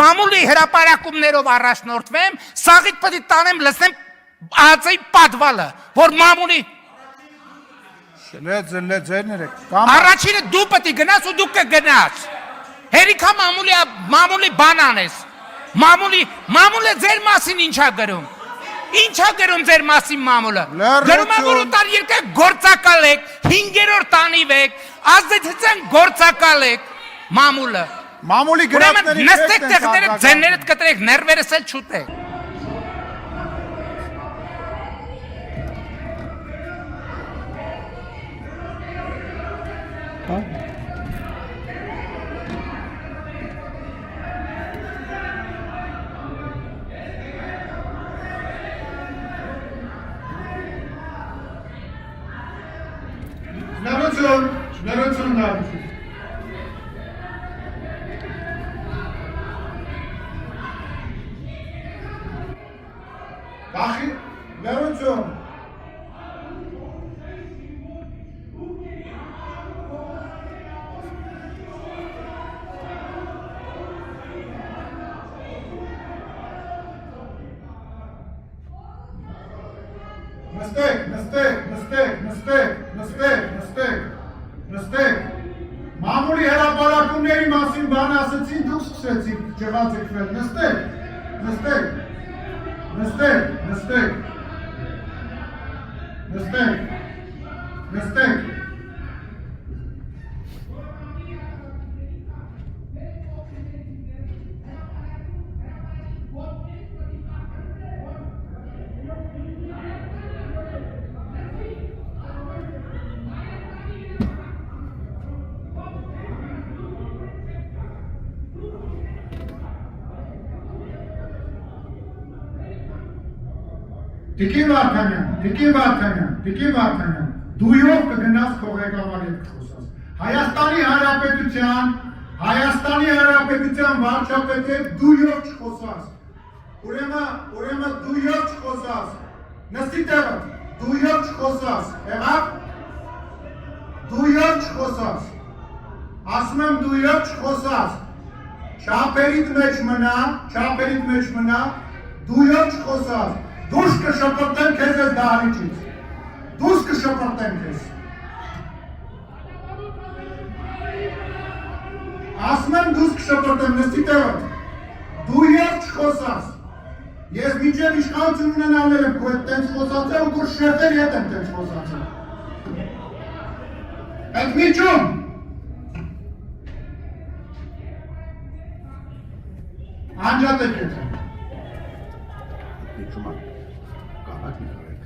մամուլի հրապարակումներով առաջնորդվեմ, սաղիդ պետք է տանեմ լսեմ ԱԱԾ-ի պատվալը, որ մամուլի Առաջինը դու պետք է գնաս ու դու կգնաս։ Հերիքա մամուլի բան անես։ Մամուլը ձեր մասին ինչա գրում։ Ինչա գրում ձեր մասին մամուլը։ Գրում է որ ուտար երկը գործակալ եք, 5-րդ տանիվ եք, ազդեցության գործակալ եք մամուլը։ Մամուլի գրածների նստեք տեղները ձեններդ կտրեք, ներվերս էլ չուտեք։ Շնորհություն դարձի։ Բախի, շնորհություն։ Նստեք, մամուլի հրապարակումների մասին բան ասեցին, դուք սկսեցիք ջղացիկվել, նստեք, Տիկին Վարդանյան, դույով կգնաս քո ղեկավարի հետ խոսաս։ Հայաստանի Հանրապետության վարչապետի հետ դույով չխոսաս։ Ուրեմն դույով չխոսաս։ Նստի տեղը, դույով չխոսաս։ Եղավ։ Դույով չխոսաս։ Ասում եմ դույով չխոսաս։ Չափերիդ մեջ մնա, դույով չխոսաս։ Դուրս կշպրտեմ քեզ այս դահլիճից, դուրս կշպրտեմ քեզ։ Ասում եմ դուրս կշպրտեմ, նստի տեղը, դու և չխոսաս։ Ես մինչև իշխանություն ունենալներ եմ քո հետ տենց խոսացել ու քո շեֆերի հետ եմ տենց խոսացել։ Այդ միջում։ Անջատեք ետ եմ։ Միջում եմ։ Կարակ մի կարեք։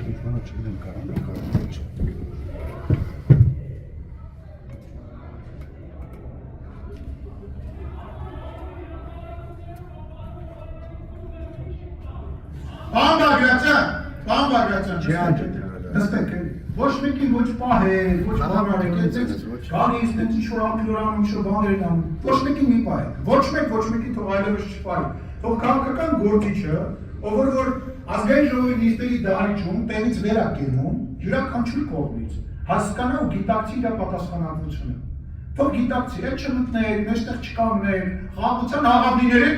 Ինչ մանա չգնեմ կարան, կարան ոչ։ Բան Բագրատյան, չի անջատ եղել։ Նստեք էլի։ Ոչ մեկին ոչ պահել, ոչ բանարեք, գալիս, նենց ինչ-որ անկլորանում, ինչ-որ բաներ անում, ոչ մեկին մի պահել, ոչ մեկին թող այլևս չպահել, թող քաղաքական գործիչը, ով որ ազգային ժողովի նիստերի դահլիճում տեղից վեր է կենում, յուրաքանչյուր կողմից, հասկանա ու գիտակցի իր պատասխանատվությունը, թող գիտակցի, հետ չմտնեք, մեջտեղ չկանգնեք, խաղաղության աղավնիների